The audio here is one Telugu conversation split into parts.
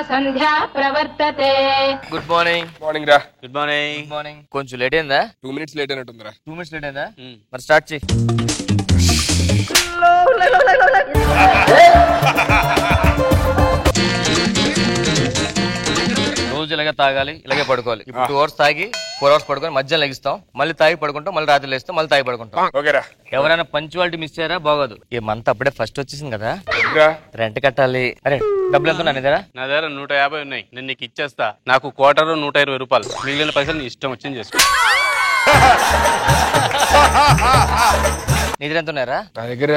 సంధ్యా ప్రవర్తతే. Good morning. మార్నింగ్ రా. Good morning. Good morning. కొంచెం లేట్ అయిందా? 2 minutes లేట్ అయినట్టుందిరా. 2 minutes లేట్ అయిందా? మరి స్టార్ట్ చేయి. రోజు ఇలాగే తాగాలి, ఇలాగే పడుకోవాలి. ఇప్పుడు 2 hours తాగి 4 hours పడుకొని మధ్యాహ్నం లెగిస్తాం, మళ్ళీ తాగి పడుకుంటాం, మళ్ళీ రాత్రి లేస్తాం, మళ్ళీ తాగి పడుకుంటాం. ఓకేరా. ఎవరైనా పంచువాలిటీ మిస్ అయ్యారా బాగోదు. ఈ మంత్ అప్పుడే ఫస్ట్ వచ్చేసింది కదా, రెంట్ కట్టాలి. అరే డబ్బులు ఎంత ఉన్నాయి దగ్గర? నా దగ్గర 150 ఉన్నాయి. నేను నీకు ఇచ్చేస్తా. నాకు క్వార్టర్ 120 రూపాయలు. మిగిలిన పైసలు నీ ఇష్టం వచ్చింది చేసుకో. నీ దగ్గర ఎంత ఉన్నారా? నా దగ్గర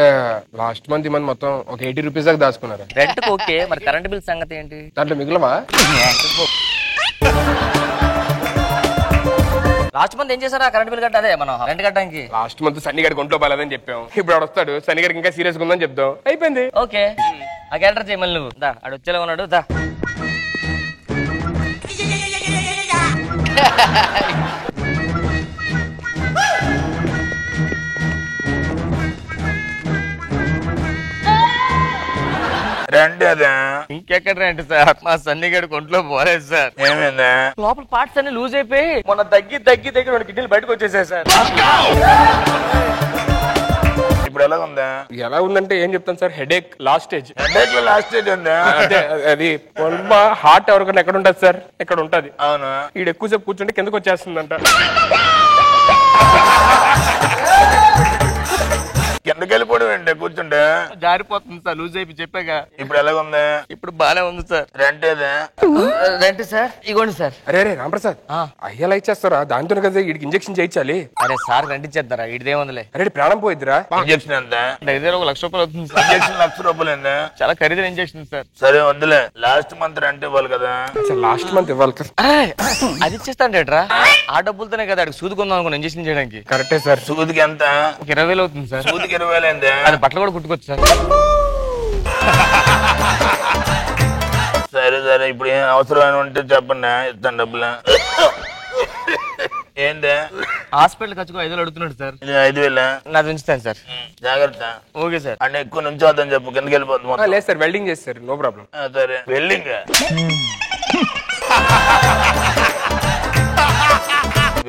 లాస్ట్ మంత్ ఈ మంత్ మొత్తం ఒక 80 రూపీస్ దాకా దాచుకున్నారా. రెంట్ ఓకే, మరి కరెంట్ బిల్ సంగతి ఏంటి? దాంట్లో మిగిలమా? లాస్ట్ మంత్ ఏం చేశారా కరెంట్ బిల్ కట్టాలి మనం రెంట్ కట్టడానికి? లాస్ట్ మంత్ సన్నీ గారికి ఒంట్లో బాలేదని చెప్పాం. ఇప్పుడు ఆడు వస్తాడు, సన్నీ గారికి ఇంకా సీరియస్ గా ఉందని చెప్తాం, అయిపోయింది. ఓకే ఆ క్యారెక్టర్ చేయి మళ్ళీ నువ్వు. దా ఆడు వచ్చేలా ఉన్నాడు, దా. రెంట్ అదే ఇంకెక్కడ రెంట్ సార్? మా సన్నీ గడికి ఒంట్లో పోలేదు సార్. ఏమైందా? లోపల పార్ట్స్ అన్ని లూజ్ అయిపోయి మొన్న తగ్గి 2 కిడ్నీలు బయటకు వచ్చేసాయి సార్. ఇప్పుడు ఎలా ఉందా? ఎలా ఉందంటే ఏం చెప్తాను sir, headache last stage. Headache లో లాస్ట్ స్టేజ్ ఉందా? అదే అది హార్ట్ ఎవరికన్నా ఎక్కడ ఉంటది సార్? ఎక్కడ ఉంటది. అవును. ఈడు ఎక్కువసేపు కూర్చుంటే కిందకు వచ్చేస్తుందంట. కిందకి వెళ్ళిపోవడం ఏంటి కూర్చుంటే? జారిపోతుంది సార్, లూజ్ అయిపోయి చెప్పాక. ఇప్పుడు ఎలాగ ఉంది? ఇప్పుడు బానే ఉంది సార్. రెంట్ ఏదే? రెంట్ సార్ ఇగోండి సార్. అరే అరే రాంప్రసాద్, అయ్యేలా ఇచ్చేస్తారా? దాంతో కదా వీడికి ఇంజక్షన్ చేయించాలి. అరే సార్ రెంట్ ఇచ్చేద్దారా, ఇదేముందిలే. అరే ప్రాణం పోయిద్దిరా. ఇంజక్షన్ ఎంత? దగ్గర 1 లక్ష రూపాయలు అవుతుంది సార్. ఇంజక్షన్ 1 లక్ష రూపాయలు ఏందా? చాలా ఖరీదైన ఇంజక్షన్ సార్. సరే వద్దులే, లాస్ట్ మంత్ రెంట్ ఇవ్వాలి కదా. లాస్ట్ మంత్ ఇవ్వాలి కదా. అది ఇచ్చేస్తాంటేట్రా, ఆ డబ్బులతోనే కదా అడిగి సూదుకుందాం అనుకుని ఇంజక్షన్ చేయడానికి. కరెక్టే సార్. సూదికి ఎంత? 20,000 అవుతుంది సార్. సూదికి 20,000 ఏందా? అది బట్టలు కూడా కుట్టుకోవచ్చు సార్. సరే సరే, ఇప్పుడు ఏం అవసరం ఉంటే చెప్పండి, ఇస్తాను డబ్బులు. ఏంది? హాస్పిటల్ ఖర్చుకు 5,000 అడుగుతున్నాడు సార్. 5,000? నాది ఉంచుతాను సార్. జాగ్రత్త. Okay sir. అంటే ఎక్కువ నుంచి వద్దని చెప్పు, కిందకి వెళ్ళిపోతుంది. లేదు సార్, వెల్డింగ్ చేస్తారు, నో ప్రాబ్లం. సరే వెల్డింగ్.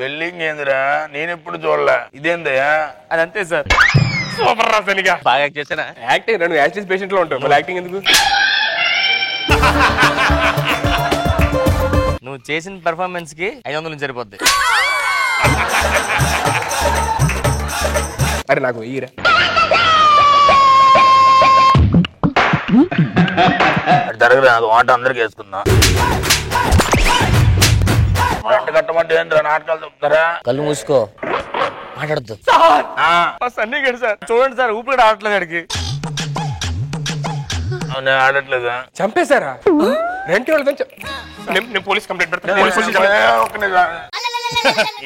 వెల్డింగ్ ఏందిరా? నేను ఎప్పుడు చూడలే. ఇదేందయ్యా? అదంతే సార్. సూపర్ రా సనిగా, బాగా చేసానా? యాక్టింగ్ రెండు యాక్టింగ్ పేషెంట్ లో ఉంటావు, మళ్ళీ యాక్టింగ్ ఎందుకు? నువ్వు చేసిన పెర్ఫార్మెన్స్ కి 500 నుంచి సరిపోద్ది. అరే నాకు వెయ్యిరా. జరగదు, నాకు వాట అందరికి వేసుకుందాం. రెంట్ కట్టమంటే ఏంద్రా నాటకాలు చెప్తారా? కళ్ళు మూసుకో, మాట్లాడద్దు. సన్నీ గడి సార్ చూడండి సార్, ఊపిరి కూడా ఆడట్లేదు అడిగి. అవునా, ఆడట్లేదా? చంపేశారా? రెంట్ నేను పోలీస్ కంప్లైంట్ పెడతాను.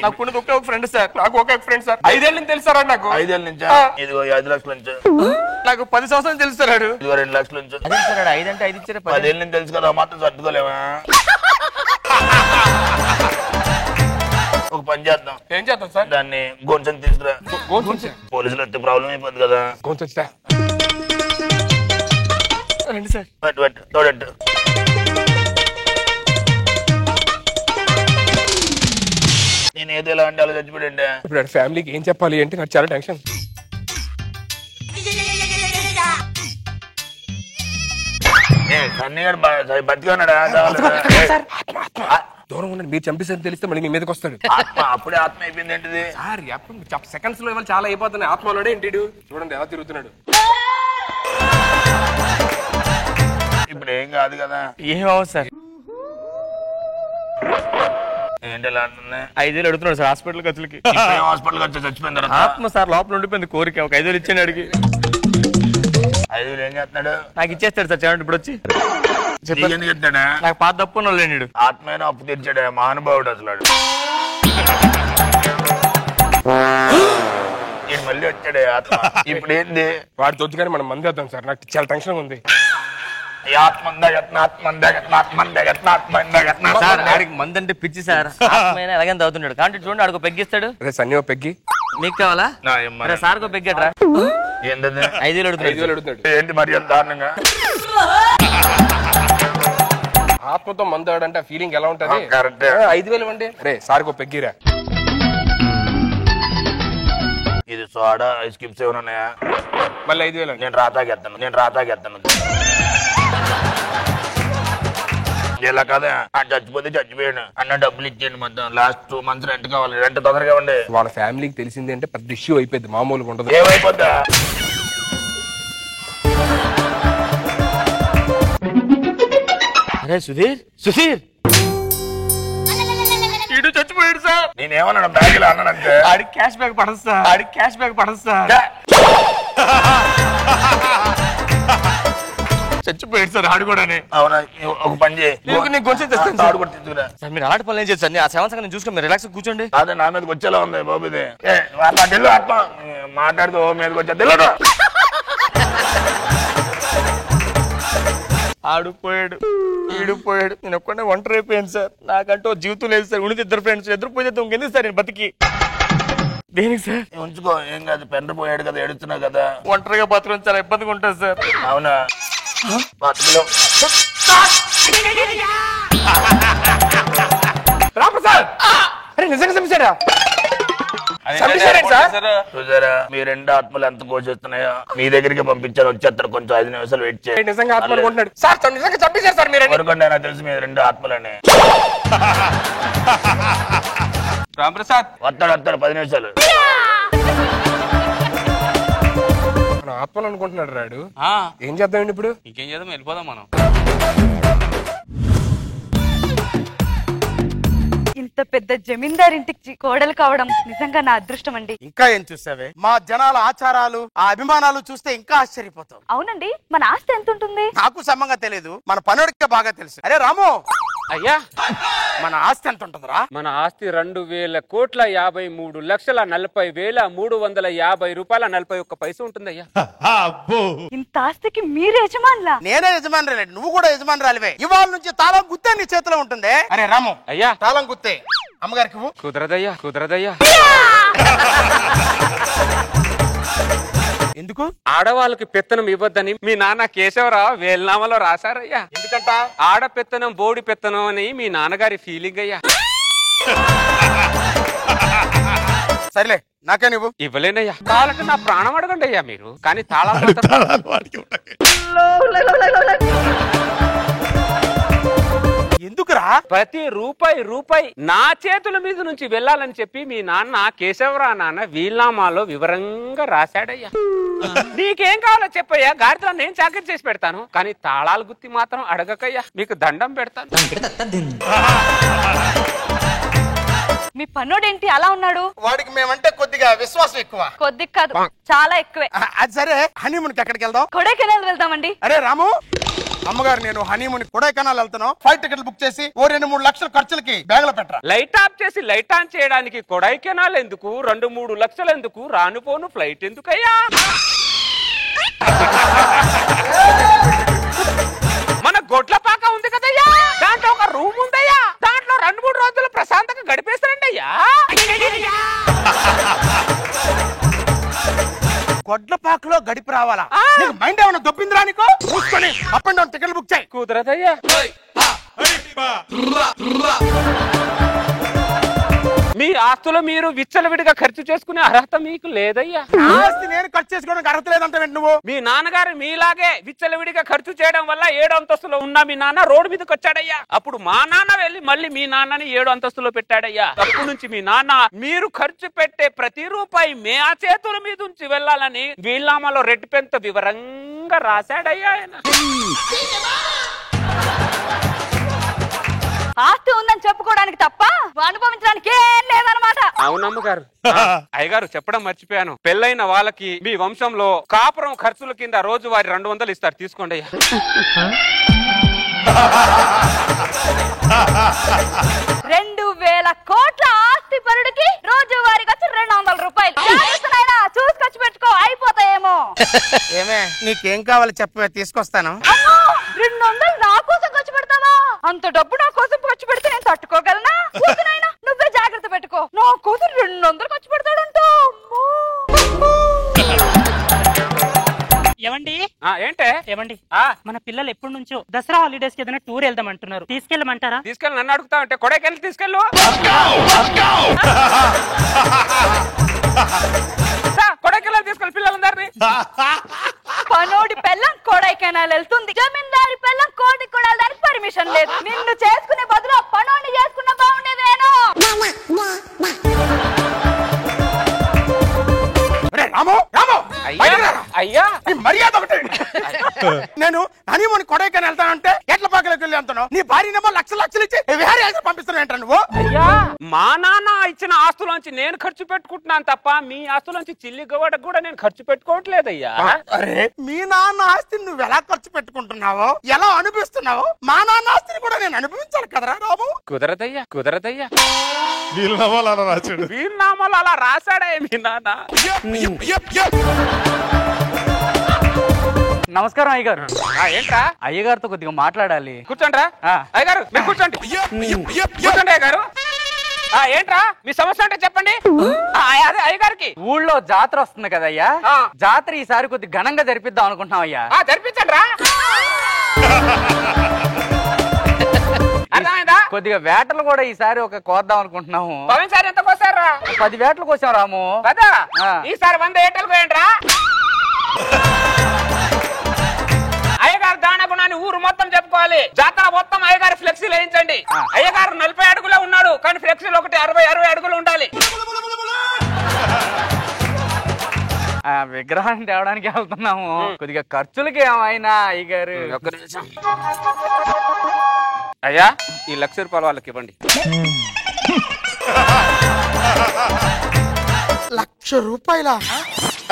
నాకు ఉన్నది ఒకే ఒక ఫ్రెండ్ సార్. నాకు ఒకే ఫ్రెండ్ సార్. 5 ఏళ్ళ నుంచి తెలుసారా నాకు? 5 ఏళ్ళ నుంచా? ఇదిగో 5 లక్షల నుంచి. నాకు 10 సంవత్సరాలు తెలుస్తాడు. ఇదిగో 2 లక్షల నుంచి. అదే సార్, 5 అంటే 5 ఇచ్చారా? 10 ఏళ్ళ నుంచి తెలుసు కదా, మాత్రం సర్దుకోలేవా? ఒక పని చేద్దాం. ఏం చేద్దాం సార్? దాన్ని గొంచెం తీసుకురా. పోలీసులు వస్తే ప్రాబ్లం అయిపోద్ది కదా. గొంతు రండి సార్. పట్టు పట్టు, తోడట్టు. నేను ఏదో ఎలా అంటే అలా చచ్చిపోయింటే ఇప్పుడు ఫ్యామిలీకి ఏం చెప్పాలి అంటే నాకు చాలా టెన్షన్. సన్నీగాడు బతిగా ఉన్నాడా? దూరం ఉండండి, మీరు చంపేసరి తెలిస్తే మళ్ళీ మీ మీదకి వస్తాడు. ఆత్మ అప్పుడే ఆత్మ అయిపోయింది ఏంటిది? సార్ సెకండ్స్ లో ఇవాళ చాలా అయిపోతున్నాయి. ఆత్మలోనే ఏంటి చూడండి ఎలా తిరుగుతున్నాడు. ఇప్పుడు ఏం కాదు కదా. ఏమవు సార్? ఏంటి ఎలా అంటుంది? 5,000 అడుగుతున్నాడు సార్ హాస్పిటల్ ఖర్చులకి. హాస్పిటల్ వచ్చి చచ్చిపోయిన తర్వాత ఆత్మ సార్ లోపల ఉండిపోయింది కోరిక. ఒక 5,000 ఇచ్చాను అడిగి. 5,000 ఏం చేస్తున్నాడు? నాకు ఇచ్చేస్తాడు సార్. చెప్పండి ఇప్పుడు వచ్చి ఎందుకు చెప్తాడా? నాకు పాత తప్పు లేడు. ఆత్మైన అప్పు తెచ్చాడు మహానుభావుడు అసలు. మళ్ళీ వచ్చాడు ఆత్మ. ఇప్పుడు ఏంది? వాడి తొచ్చుగానే మనం మంది వద్దాం సార్, నాకు చాలా టెన్షన్ ఉంది. సార్ ఆడికి మంది అంటే పిచ్చి సార్. ఆత్మైన ఎలాగైనా తాగుతున్నాడు. కాబట్టి చూడండి ఆడికి పెగ్గిస్తాడు. సన్నీ పెగ్గి మీకు కావాలా? సార్ కో పెగ్గట్రా. ఏంటది? 5,000 అడుగుతున్నాడు. ఏంటి మరి దారుణంగా? ఆత్మతో మందు ఆడంటే ఫీలింగ్ ఎలా ఉంటది? కరెక్ట్. 5,000 ఇవ్వండి. అరే సార్కి ఒక పెగ్గిరా. ఇది సోడా ఐస్ క్యూబ్స్ ఏమైనా ఉన్నాయా? మళ్ళీ 5,000. నేను రాతాకెత్తాను. ఇలా కదా చచ్చిపోతే చచ్చిపోయాను అన్న డబ్బులు ఇచ్చేయండి. మొత్తం లాస్ట్ 2 months రెంట్ కావాలి. రెంట్ తొందరగా ఇవ్వండి. వాళ్ళ ఫ్యామిలీకి తెలిసింది అంటే పెద్ద ఇష్యూ అయిపోయింది, మామూలుగా ఉండదు. ఏమైపోద్దా? అరే సుధీర్ ఇడు చచ్చిపోయాడు సార్. నేనేమన్నా బ్యాగ్ అన్నానంటే ఆడికి క్యాష్ బ్యాక్ పడదు సార్. చచ్చిపోయాడు సార్ ఆడు కూడా. అవునా? ఒక పని చేయి, తాడు కూడా తీసుకురా. సార్ మీరు అలాంటి పనులు ఏం చేస్తారు? ఆ 7 seconds చూసుకొని మీరు రిలాక్స్ కూర్చోండి. అదే నా మీదకి వచ్చేలా ఉంది బాబు ఇది. ఆత్మ మాట్లాడుతూ మీదకి వచ్చా తెలియదు. ఆడుపోయాడు, ఈడిపోయాడు, నేను ఒక్కడే ఒంటరి అయిపోయాను సార్. నాకంటూ జీవితం లేదు సార్. ఉన్నది 2 ఫ్రెండ్స్, 2 పోతే ఇంకెందుకు సార్ నేను బతికి? దేనికి సార్? ఉంచుకో, ఏం కాదు. పెండ్ర పోయాడు కదా, ఏడుస్తున్నావు కదా. ఒంటరిగా బతకడం చాలా ఇబ్బందిగా ఉంటుంది సార్. అవునా? రామప్రసాద్, అరే నిజంగా చంపేశాడా? చూసారా మీ 2 ఆత్మలు ఎంత కోసేస్తున్నాయో? మీ దగ్గరికి పంపించాను, వచ్చేస్తారు. కొంచెం 5 నిమిషాలు వెయిట్ చేయండి. నిజంగా ఆత్మ అనుకుంటున్నాడు సార్. నిజంగా చంపేశారు సార్ మీరు. ఎవరికంటే నాకు తెలుసు మీ 2 ఆత్మలని. రామప్రసాద్ వస్తాడు 10 నిమిషాలు. ఆత్మలు అనుకుంటున్నాడు రాడు. ఏం చేద్దామండి ఇప్పుడు? ఇంకేం చేద్దాం, వెళ్ళిపోదాం మనం. ఇంత పెద్ద జమీందార్ ఇంటికి కోడలు కావడం నిజంగా నా అదృష్టం అండి. ఇంకా ఏం చూసావే? మా జనాల ఆచారాలు, ఆ అభిమానాలు చూస్తే ఇంకా ఆశ్చర్యపోతావు. అవునండి, మన ఆస్తి ఎంత ఉంటుంది? నాకు సమంగా తెలియదు, మన పనుడికే బాగా తెలుసు. అరే రాము, అయ్యా మన ఆస్తి ఎంత ఉంటుందిరా? మన ఆస్తి 2,53,40,350 ఉంటుందయ్యా. ఇంత ఆస్తికి మీరు యజమానులా? నేనే యజమాని రాలే, నువ్వు కూడా యజమాని రాలివే. ఇవాళ నుంచి తాళం గుత్తే నీ చేతిలో ఉంటుంది. అరే రాము, అయ్యా తాళం గుత్తే అమ్మగారికి కుదరదయ్యా. ఎందుకు? ఆడవాళ్ళకి పెత్తనం ఇవ్వద్దని మీ నాన్న కేశవరావు వేల్నామాలో రాశారయ్యా. ఎందుకంట? ఆడ పెత్తనం బోడి పెత్తనం అని మీ నాన్నగారి ఫీలింగ్ అయ్యా. సరేలే, నాకే నువ్వు ఇవ్వలేనయ్యా. కావాలంటే నా ప్రాణం అడగండి అయ్యా మీరు, కానీ తాళాలు ఎందుకురా? ప్రతి రూపాయి నా చేతుల మీద నుంచి వెళ్ళాలని చెప్పి మీ నాన్న కేశవరావు నాన్న వీల్నామాలో వివరంగా రాశాడయ్యా. నీకేం కావాలో చెప్పయ్యా, గాడితో నేను చాకరీ చేసి పెడతాను, కానీ తాళాలు గుత్తి మాత్రం అడగకయ్యా, మీకు దండం పెడతాను. మీ పన్నోడేంటి అలా ఉన్నాడు? వాడికి మేమంటే కొద్దిగా విశ్వాసం ఎక్కువ. కొద్దిగా కాదు, చాలా ఎక్కువే. అది సరే, హనీమూన్కి ఎక్కడికి వెళ్దాం? కొడైకెనాల్ వెళ్దామండి. అరే రాము, అమ్మగారు నేను హనీమూన్ కొడైకెనాల్ వెళ్తాను. ఫ్లైట్ టికెట్లు బుక్ చేసి 2-3 లక్షల ఖర్చులకి బ్యాగ్ లో పెట్టరా. లైట్ ఆఫ్ చేసి లైట్ ఆన్ చేయడానికి కొడైకెనాల్ ఎందుకు? 2-3 లక్షలు ఎందుకు? రానుపోను ఫ్లైట్ ఎందుకయ్యా? మన గొడ్లపాక ఉంది కదయ్యా, దాంట్లో ఒక రూమ్ ఉందయ్యా, దాంట్లో 2-3 రోజులు ప్రశాంతంగా గడిపేస్తారండి అయ్యా. గొడ్లపాకలో గడిపి రావాలా? నీకు మైండ్ ఏమైనా దొబ్బిందిరా? నీకు మూసుకొని అప్ అండ్ డౌన్ టికెట్లు బుక్ చేయి. కుదరదయ్యా. మీ ఆస్తులు మీరు విచ్చలవిడిగా ఖర్చు చేసుకునే అర్హత మీకు లేదయ్యా. ఆస్తి నేను ఖర్చు చేసుకోవడానికి అర్హత లేదంటే నువ్వు. మీ నాన్నగారు మీలాగే విచ్చలవిడిగా ఖర్చు చేయడం వల్ల 7వ అంతస్తులో ఉన్న మీ నాన్న రోడ్డు మీదకి వచ్చాడయ్యా. అప్పుడు మా నాన్న వెళ్ళి మళ్ళీ మీ నాన్నని 7వ అంతస్తులో పెట్టాడయ్యా. అప్పటి నుంచి మీ నాన్న మీరు ఖర్చు పెట్టే ప్రతి రూపాయి మే ఆ చేతుల మీద ఉంచి వెళ్ళాలని వీల్నామాలో రెడ్ పెన్ తో వివరంగా రాశాడయ్యా ఆయన. ఆస్తి ఉందని చెప్పుకోవడానికి తప్ప అనుభవించడానికి ఏం లేదన్నమాట. అవునమ్మ గారు. అయ్యగారు చెప్పడం మర్చిపోయాను, పెళ్ళైన వాళ్ళకి మీ వంశంలో కాపురం ఖర్చుల కింద రోజువారీ 200 ఇస్తారు, తీసుకోండి అయ్యా. 2,000 కోట్ల ఆస్తి పరుడికి రోజువారీ ఖర్చు 200 రూపాయలు. చూసి ఖర్చు పెట్టుకో, అయిపోతాయేమో. ఏమే నీకేం కావాలి చెప్పే, తీసుకొస్తాను. 200 నా కోసం ఖర్చు పెడతావా? అంత డబ్బు నా కోసం ఖర్చు పెడితే నేను తట్టుకోగలనా? నువ్వే జాగ్రత్త పెట్టుకో, నా కోసం 200 ఖర్చు పెడతాడంటూ. ఏమండి ఏంటే ఏమండి మన పిల్లలు ఎప్పటి నుంచో దసరా హాలిడేస్ కి ఏదైనా టూర్ వెళ్దామంటున్నారు, తీసుకెళ్ళమంటారా? తీసుకెళ్ళి నన్ను అడుగుతా అంటే కొడైకెళ్ళి తీసుకెళ్ళు. కొడైకెళ్ళి తీసుకెళ్ళి పిల్లలందరినీ. పనోడి పెళ్ళం కొడైకెనాల్ వెళ్తుంది, జమీందారి పెళ్ళం కోటి కూడా దానికి పర్మిషన్ లేదు. నిన్ను చేసుకునే బదులు పనోడిని చేసుకున్న బాగుండేదేనో. అయ్యా మర్యాద ఒకటి. నేను హనీమూన్ కొడైకెనాల్ వెళ్తానంటే ఎట్ల పాకలోకి వెళ్ళి అంటున్నావు, నీ భార్యనేమో లక్షలు లక్షలు ఇచ్చి విహారీ పంపిస్తున్నావు ఏంట నువ్వు? అయ్యా మా నాన్న ఇచ్చిన ఆస్తులోంచి నేను ఖర్చు పెట్టుకుంటున్నాను తప్ప మీ ఆస్తులోంచి చిల్లి గవ్వడకు కూడా నేను ఖర్చు పెట్టుకోవట్లేదయ్యా. అరే మీ నాన్న ఆస్తిని నువ్వు ఎలా ఖర్చు పెట్టుకుంటున్నావో, ఎలా అనిపిస్తున్నావో మా నాన్న ఆస్తిని కూడా నేను అనుభవించాలి కదరా రాము. కుదరదయ్యా కుదరదయ్యా. వీలునామాలు అలా రాశాడే మీ నాన్న. నమస్కారం అయ్యగారు. ఏంట్రా? అయ్యగారితో కొద్దిగా మాట్లాడాలి. కూర్చోండి రా అయ్యగారు, మీరు కూర్చోండి. కూర్చోండి అయ్యగారు. ఏంట్రా మీ సమస్య అంటే చెప్పండి. అదే అయ్యగారికి ఊళ్ళో జాతర వస్తుంది కదయ్యా, జాతర ఈసారి కొద్ది ఘనంగా జరిపిద్దాం అనుకుంటున్నాం అయ్యా. జరిపించండి రా. కొద్దిగా వేటలు కూడా ఈసారి ఒక కోద్దాం అనుకుంటున్నాము. పోయినసారి ఎంత కోసారా? 10 వేటలు కోసాం రాము. కదా ఈసారి 100 ఏటలు కోయండి రా. అయ్యగారు దాన గుణాన్ని ఊరు మొత్తం చెప్పుకోవాలి. జాతర మొత్తం అయ్యగారు ఫ్లెక్సీలు వేయించండి. అయ్యగారు 40 అడుగులే ఉన్నాడు కానీ ఫ్లెక్సీలు ఒకటి 60 అడుగులు ఉండాలి. విగ్రహాన్ని తేవడానికి వెళ్తున్నాము, కొద్దిగా ఖర్చులకి ఏమైనా అయ్యగారు. ఒక్క నిమిషం అయ్యా, ఈ ₹1,00,000 వాళ్ళకి ఇవ్వండి. ₹1,00,000?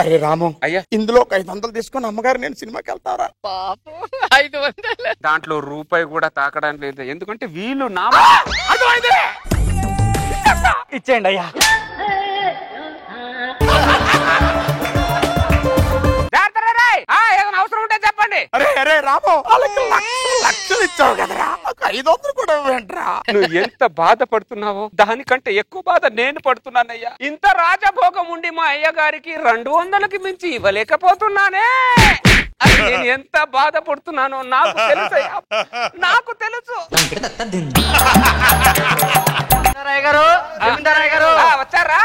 అరే రాము అయ్యా, ఇందులో ఒక 500 తీసుకొని అమ్మగారు నేను సినిమాకి వెళ్తారా? 500 దాంట్లో రూపాయి కూడా తాకడానికి లేదు, ఎందుకంటే వీళ్ళు నా ఇచ్చేయండి అయ్యా. ఏదైనా అవసరం ఉంటే చెప్పండి. అరే అరే రాము, వాళ్ళకి లక్షలు ఇచ్చావు కదరా, 500 కూడా ఇవ్వండిరా. నువ్వు ఎంత బాధపడుతున్నావో దానికంటే ఎక్కువ బాధ నేను పడుతున్నానయ్యా. ఇంత రాజభోగం ఉండి మా అయ్య గారికి 200కి మించి ఇవ్వలేకపోతున్నానే. నేను ఎంత బాధపడుతున్నానో నాకు తెలుసయ్యా, నాకు తెలుసు. వచ్చారా?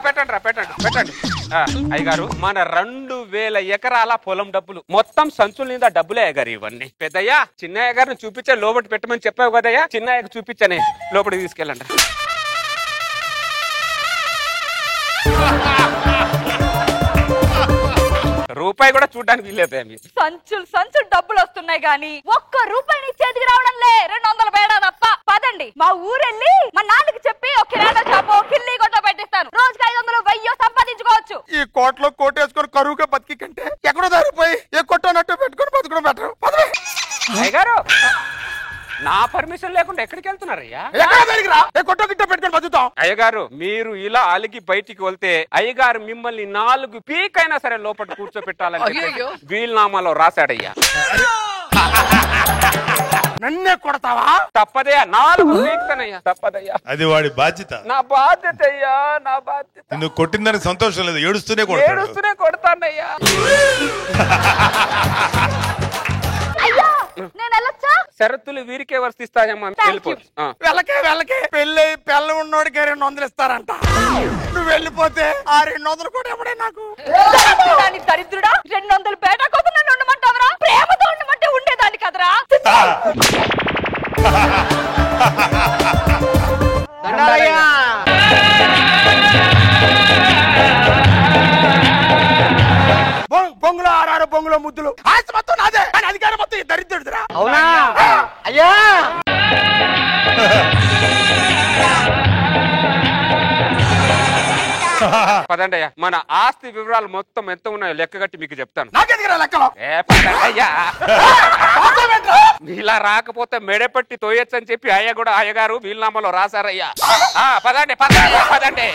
పెట్టండి రా, పెట్టండి పెట్టండి. అయ్యగారు మన 2000 ఎకరాల పొలం డబ్బులు మొత్తం సంచుల నిండా డబ్బులే అయ్యగారు ఇవన్నీ. పెద్దయ్యా చిన్నయ్య గారిని చూపించే లోపలికి పెట్టమని చెప్పావు కదయ్యా, చిన్నయ్యకు చూపించనే లోపలికి తీసుకెళ్ళండి. రూపాయి కూడా చూడడానికి వీల్లేదు. సంచులు సంచులు డబ్బులు వస్తున్నాయి గానీ ₹1 నీ చేతికి రావడంలే. 200 బేడా తప్ప. పదండి మా ఊరెళ్ళి మా నాన్నకి చెప్పి ఒక కిరాణా షాపు కిల్లి కొట్ట పెట్టిస్తాను. రోజుకి 500 1000 సంపాదించుకోవచ్చు. ఈ కోట్లో కోటేసుకొని కరువుగా బతికి కంటే ఎక్కడో దారిపోయి ఏ కొట్టనట్టు పెట్టుకొని బతుకుని బెటర్. అయ్యగారు నా పర్మిషన్ లేకుండా ఎక్కడికి వెళ్తున్నారయ్యా? కొట్ట గిట్ట పెట్టుకొని బతుకుతాం. అయ్యగారు మీరు ఇలా అలిగి బయటికి వెళ్తే అయ్యగారు మిమ్మల్ని 4 పీకైనా సరే లోపల కూర్చోపెట్టాలని వీలునామాలో రాశాడయ్యా. నన్నే కొడతావా? తప్పదయ్యా, 4 పీకుతానయ్యా, తప్పదయ్యా. అది వాడి బాధ్యత. నా బాధ్యత అయ్యా, నా బాధ్యత. నువ్వు కొట్టిందని సంతోషం లేదు, ఏడుస్తూనే కొడతానయ్యా. షరతులు వీరికే వర్తిస్తాయమ్మా. వెళ్ళకే పెళ్ళి పిల్ల ఉన్నోడికి 200 ఇస్తారంట. నువ్వు వెళ్ళిపోతే ఆ 200 కూడా ఎప్పుడే నాకు. దరిద్రుడా, 200 బేటా కోసం నన్ను ఉండమంటావరా? ప్రేమతో ఉండమంటే ఉండేదాన్ని కదరా. బొంగులో 6 బొంగులో ముద్దులు ఆస్తి మొత్తం నాదే, కానీ అధికారం మొత్తం దరిద్రుడురా. అవునా అయ్యా? పదండి అయ్యా, మన ఆస్తి వివరాలు మొత్తం ఎంత ఉన్నాయో లెక్క కట్టి మీకు చెప్తాను. నాకెదిగిరా లెక్కలో? అయ్యా ఇలా రాకపోతే మెడపట్టి తోయొచ్చని చెప్పి అయ్య కూడా అయ్యగారు వీలునామాలో రాశారయ్యా. పదండి పదండి పదండి.